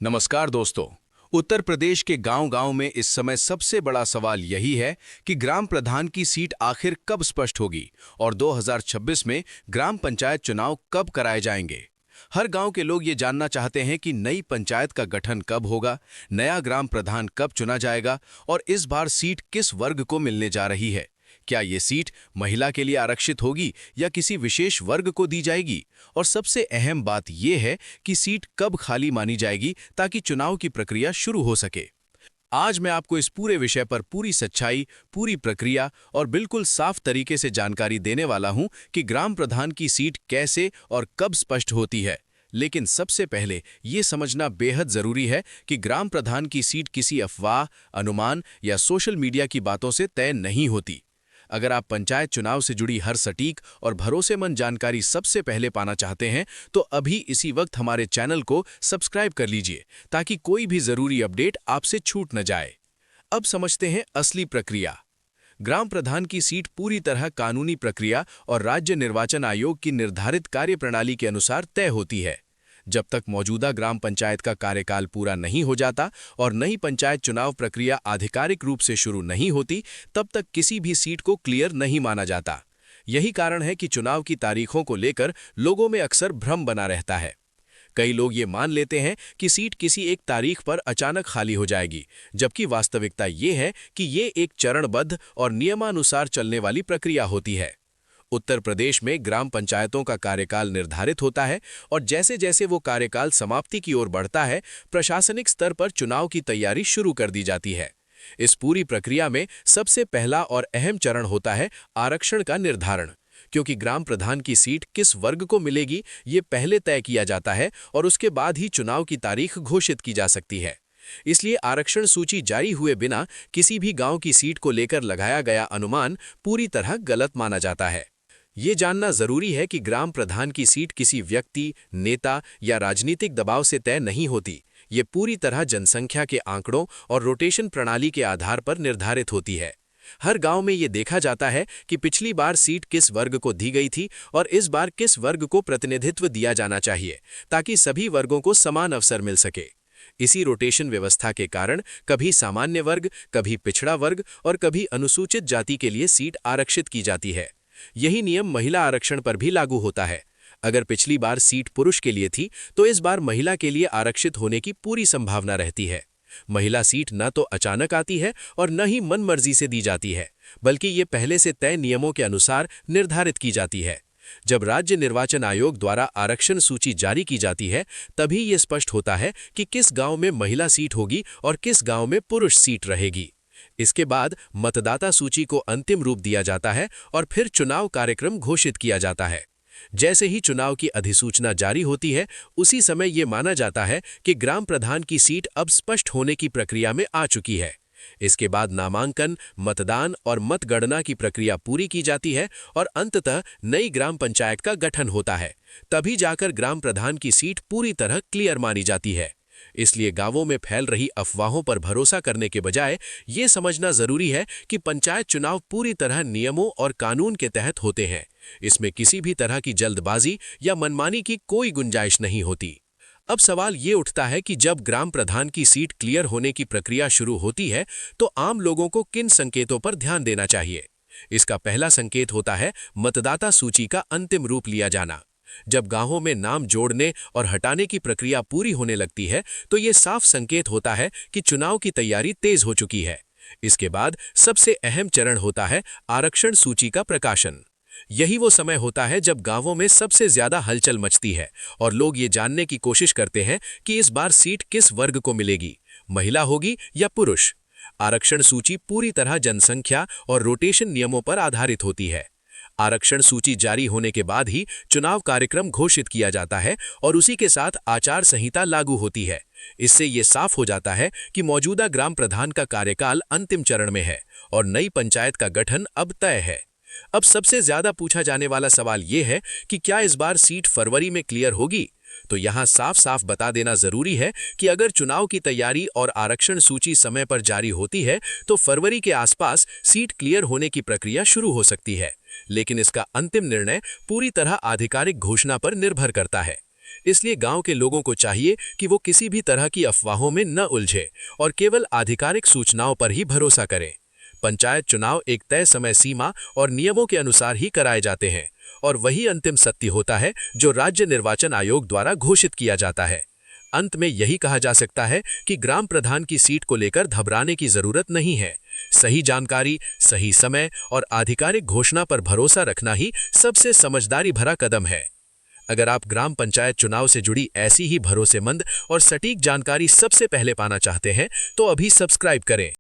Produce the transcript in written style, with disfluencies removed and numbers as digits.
नमस्कार दोस्तों। उत्तर प्रदेश के गांव-गांव में इस समय सबसे बड़ा सवाल यही है कि ग्राम प्रधान की सीट आखिर कब स्पष्ट होगी और 2026 में ग्राम पंचायत चुनाव कब कराए जाएंगे। हर गांव के लोग ये जानना चाहते हैं कि नई पंचायत का गठन कब होगा, नया ग्राम प्रधान कब चुना जाएगा और इस बार सीट किस वर्ग को मिलने जा रही है। क्या ये सीट महिला के लिए आरक्षित होगी या किसी विशेष वर्ग को दी जाएगी? और सबसे अहम बात यह है कि सीट कब खाली मानी जाएगी ताकि चुनाव की प्रक्रिया शुरू हो सके। आज मैं आपको इस पूरे विषय पर पूरी सच्चाई, पूरी प्रक्रिया और बिल्कुल साफ तरीके से जानकारी देने वाला हूं कि ग्राम प्रधान की सीट कैसे और कब स्पष्ट होती है। लेकिन सबसे पहले ये समझना बेहद जरूरी है कि ग्राम प्रधान की सीट किसी अफवाह, अनुमान या सोशल मीडिया की बातों से तय नहीं होती। अगर आप पंचायत चुनाव से जुड़ी हर सटीक और भरोसेमंद जानकारी सबसे पहले पाना चाहते हैं तो अभी इसी वक्त हमारे चैनल को सब्सक्राइब कर लीजिए ताकि कोई भी जरूरी अपडेट आपसे छूट न जाए। अब समझते हैं असली प्रक्रिया। ग्राम प्रधान की सीट पूरी तरह कानूनी प्रक्रिया और राज्य निर्वाचन आयोग की निर्धारित कार्यप्रणाली के अनुसार तय होती है। जब तक मौजूदा ग्राम पंचायत का कार्यकाल पूरा नहीं हो जाता और नई पंचायत चुनाव प्रक्रिया आधिकारिक रूप से शुरू नहीं होती, तब तक किसी भी सीट को क्लियर नहीं माना जाता। यही कारण है कि चुनाव की तारीखों को लेकर लोगों में अक्सर भ्रम बना रहता है। कई लोग ये मान लेते हैं कि सीट किसी एक तारीख पर अचानक खाली हो जाएगी, जबकि वास्तविकता ये है कि ये एक चरणबद्ध और नियमानुसार चलने वाली प्रक्रिया होती है। उत्तर प्रदेश में ग्राम पंचायतों का कार्यकाल निर्धारित होता है और जैसे जैसे वो कार्यकाल समाप्ति की ओर बढ़ता है, प्रशासनिक स्तर पर चुनाव की तैयारी शुरू कर दी जाती है। इस पूरी प्रक्रिया में सबसे पहला और अहम चरण होता है आरक्षण का निर्धारण। क्योंकि ग्राम प्रधान की सीट किस वर्ग को मिलेगी ये पहले तय किया जाता है और उसके बाद ही चुनाव की तारीख घोषित की जा सकती है। इसलिए आरक्षण सूची जारी हुए बिना किसी भी गांव की सीट को लेकर लगाया गया अनुमान पूरी तरह गलत माना जाता है। ये जानना जरूरी है कि ग्राम प्रधान की सीट किसी व्यक्ति, नेता या राजनीतिक दबाव से तय नहीं होती। ये पूरी तरह जनसंख्या के आंकड़ों और रोटेशन प्रणाली के आधार पर निर्धारित होती है। हर गांव में ये देखा जाता है कि पिछली बार सीट किस वर्ग को दी गई थी और इस बार किस वर्ग को प्रतिनिधित्व दिया जाना चाहिए, ताकि सभी वर्गों को समान अवसर मिल सके। इसी रोटेशन व्यवस्था के कारण कभी सामान्य वर्ग, कभी पिछड़ा वर्ग और कभी अनुसूचित जाति के लिए सीट आरक्षित की जाती है। यही नियम महिला आरक्षण पर भी लागू होता है। अगर पिछली बार सीट पुरुष के लिए थी तो इस बार महिला के लिए आरक्षित होने की पूरी संभावना रहती है। महिला सीट न तो अचानक आती है और न ही मनमर्जी से दी जाती है, बल्कि ये पहले से तय नियमों के अनुसार निर्धारित की जाती है। जब राज्य निर्वाचन आयोग द्वारा आरक्षण सूची जारी की जाती है, तभी ये स्पष्ट होता है कि किस गांव में महिला सीट होगी और किस गांव में पुरुष सीट रहेगी। इसके बाद मतदाता सूची को अंतिम रूप दिया जाता है और फिर चुनाव कार्यक्रम घोषित किया जाता है। जैसे ही चुनाव की अधिसूचना जारी होती है, उसी समय ये माना जाता है कि ग्राम प्रधान की सीट अब स्पष्ट होने की प्रक्रिया में आ चुकी है। इसके बाद नामांकन, मतदान और मतगणना की प्रक्रिया पूरी की जाती है और अंततः नई ग्राम पंचायत का गठन होता है। तभी जाकर ग्राम प्रधान की सीट पूरी तरह क्लियर मानी जाती है। इसलिए गांवों में फैल रही अफवाहों पर भरोसा करने के बजाय ये समझना जरूरी है कि पंचायत चुनाव पूरी तरह नियमों और कानून के तहत होते हैं। इसमें किसी भी तरह की जल्दबाजी या मनमानी की कोई गुंजाइश नहीं होती। अब सवाल ये उठता है कि जब ग्राम प्रधान की सीट क्लियर होने की प्रक्रिया शुरू होती है तो आम लोगों को किन संकेतों पर ध्यान देना चाहिए। इसका पहला संकेत होता है मतदाता सूची का अंतिम रूप लिया जाना। जब गांवों में नाम जोड़ने और हटाने की प्रक्रिया पूरी होने लगती है तो ये साफ संकेत होता है कि चुनाव की तैयारी तेज हो चुकी है। इसके बाद सबसे अहम चरण होता है आरक्षण सूची का प्रकाशन। यही वो समय होता है जब गांवों में सबसे ज्यादा हलचल मचती है और लोग ये जानने की कोशिश करते हैं कि इस बार सीट किस वर्ग को मिलेगी, महिला होगी या पुरुष। आरक्षण सूची पूरी तरह जनसंख्या और रोटेशन नियमों पर आधारित होती है। आरक्षण सूची जारी होने के बाद ही चुनाव कार्यक्रम घोषित किया जाता है और उसी के साथ आचार संहिता लागू होती है। इससे ये साफ हो जाता है कि मौजूदा ग्राम प्रधान का कार्यकाल अंतिम चरण में है और नई पंचायत का गठन अब तय है। अब सबसे ज्यादा पूछा जाने वाला सवाल ये है कि क्या इस बार सीट फरवरी में क्लियर होगी। तो यहाँ साफ साफ बता देना जरूरी है कि अगर चुनाव की तैयारी और आरक्षण सूची समय पर जारी होती है तो फरवरी के आसपास सीट क्लियर होने की प्रक्रिया शुरू हो सकती है। लेकिन इसका अंतिम निर्णय पूरी तरह आधिकारिक घोषणा पर निर्भर करता है। इसलिए गांव के लोगों को चाहिए कि वो किसी भी तरह की अफवाहों में न उलझे और केवल आधिकारिक सूचनाओं पर ही भरोसा करें। पंचायत चुनाव एक तय समय सीमा और नियमों के अनुसार ही कराए जाते हैं और वही अंतिम सत्य होता है जो राज्य निर्वाचन आयोग द्वारा घोषित किया जाता है। अंत में यही कहा जा सकता है कि ग्राम प्रधान की सीट को लेकर घबराने की जरूरत नहीं है। सही जानकारी, सही समय और आधिकारिक घोषणा पर भरोसा रखना ही सबसे समझदारी भरा कदम है। अगर आप ग्राम पंचायत चुनाव से जुड़ी ऐसी ही भरोसेमंद और सटीक जानकारी सबसे पहले पाना चाहते हैं तो अभी सब्सक्राइब करें।